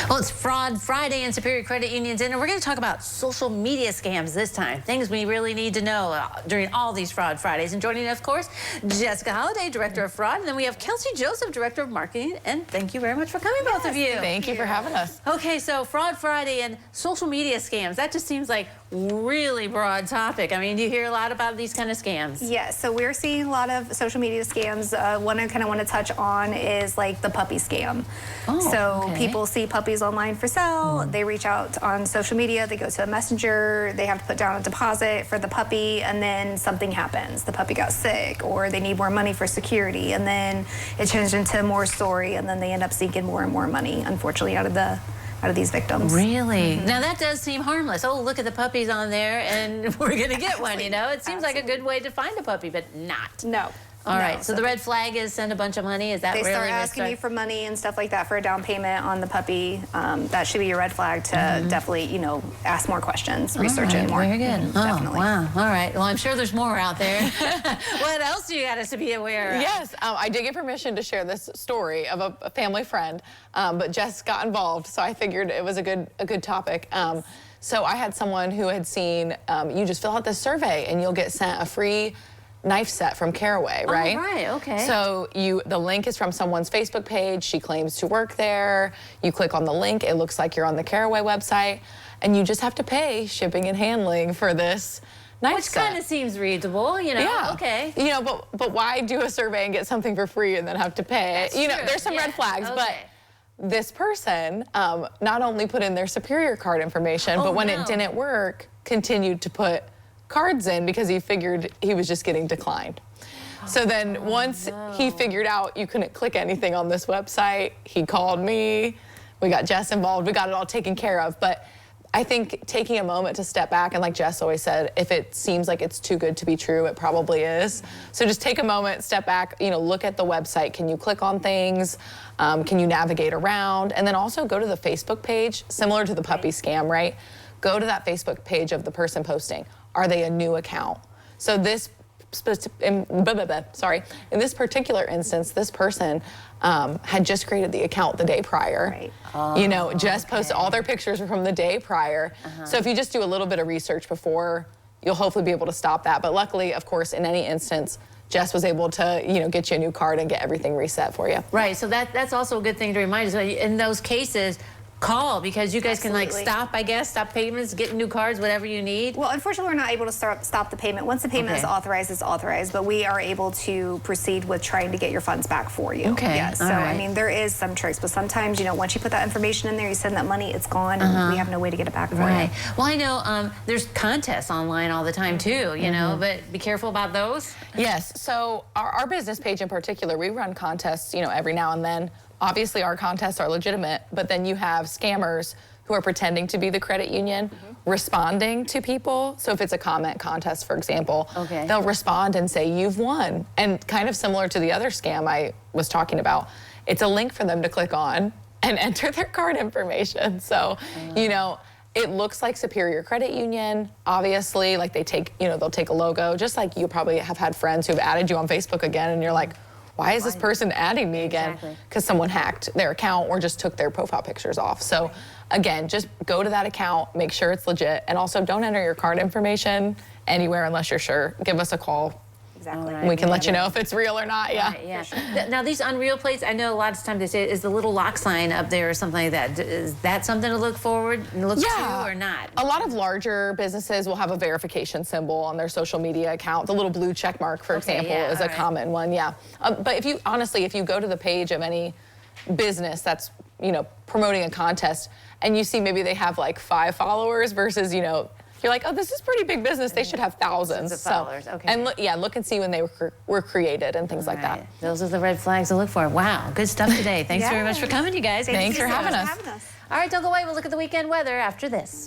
Well, it's Fraud Friday in Superior Credit Union's in, and we're going to talk about social media scams this time. Things we really need to know during all these Fraud Fridays. And joining us, of course, Jessica Holliday, Director of Fraud. And then we have Kelsey Joseph, Director of Marketing. And thank you very much for coming, both of you. Thank you for having us. Okay, so Fraud Friday and social media scams. That just seems like really broad topic. I mean, do you hear a lot about these kind of scams? Yes, so we're seeing a lot of social media scams. One I kind of want to touch on is like the puppy scam. People see puppies online for sale. They reach out on social media. They go to a messenger. They have to put down a deposit for the puppy, and then something happens. The puppy got sick, or they need more money for security, and then it turns into more story, and then they end up sinking more and more money, unfortunately, out of these victims. Really? Now that does seem harmless. Oh, look at the puppies on there, and we're gonna get one, you know? It seems like a good way to find a puppy, but not. No. All right, so the red flag is send a bunch of money? Is that they really start asking you for money and stuff like that for a down payment on the puppy. That should be your red flag to definitely, you know, ask more questions, research it more. Very good. Definitely. Wow. All right. Well, I'm sure there's more out there. What else do you got us to be aware of? Yes, I did get permission to share this story of a family friend, but Jess got involved, so I figured it was a good topic. So I had someone who had seen, you just fill out this survey and you'll get sent a free knife set from Caraway, right? Oh, right, okay. So the link is from someone's Facebook page. She claims to work there. You click on the link. It looks like you're on the Caraway website, and you just have to pay shipping and handling for this knife set. Which kind of seems reasonable, you know? Yeah. Okay. You know, but why do a survey and get something for free and then have to pay? That's you know, true. there's some red flags, Okay. but this person not only put in their Superior card information, but when it didn't work, continued to put cards in because he figured he was just getting declined. So then once he figured out you couldn't click anything on this website, he called me, we got Jess involved, we got it all taken care of. But I think taking a moment to step back, and like Jess always said, if it seems like it's too good to be true, it probably is. So just take a moment, step back, you know, look at the website. Can you click on things? Can you navigate around? And then also go to the Facebook page, similar to the puppy scam, right? Go to that Facebook page of the person posting. Are they a new account? So in this particular instance, this person had just created the account the day prior. Right. You know, just posted all their pictures from the day prior. So if you just do a little bit of research before, you'll hopefully be able to stop that. But luckily, of course, in any instance, Jess was able to, you know, get you a new card and get everything reset for you. Right, so that's also a good thing to remind us. In those cases, call, because you guys can like stop payments, get new cards, whatever you need. Well, unfortunately, we're not able to stop the payment. Once the payment is authorized, it's authorized, but we are able to proceed with trying to get your funds back for you. Okay. Yes. So, I mean, there is some tricks, but sometimes, you know, once you put that information in there, you send that money, it's gone, and we have no way to get it back for you. Well, I know there's contests online all the time too, you know, but be careful about those. Yes, so our business page in particular, we run contests, you know, every now and then. Obviously, our contests are legitimate, but then you have scammers who are pretending to be the credit union, responding to people. So if it's a comment contest, for example, they'll respond and say, you've won. And kind of similar to the other scam I was talking about, it's a link for them to click on and enter their card information. So, you know, it looks like Superior Credit Union, obviously, like they take, you know, they'll take a logo, just like you probably have had friends who've added you on Facebook again, and you're like, why is this person adding me again? Because someone hacked their account or just took their profile pictures off. So again, just go to that account, make sure it's legit, and also don't enter your card information anywhere unless you're sure. Give us a call. Exactly. We can let you know if it's real or not. Now these Unreal plates, I know a lot of times they say, is the little lock sign up there or something like that? Is that something to look to or not? A lot of larger businesses will have a verification symbol on their social media account. The little blue check mark, for example, is a common one. But if you honestly, if you go to the page of any business that's, you know, promoting a contest, and you see maybe they have like 5 followers versus, you know, you're like, oh, this is pretty big business. They should have thousands of followers. And look and see when they were created and things like that. Those are the red flags to look for. Wow, good stuff today. Thanks very much for coming, you guys. Thanks for having us. All right, don't go away. We'll look at the weekend weather after this.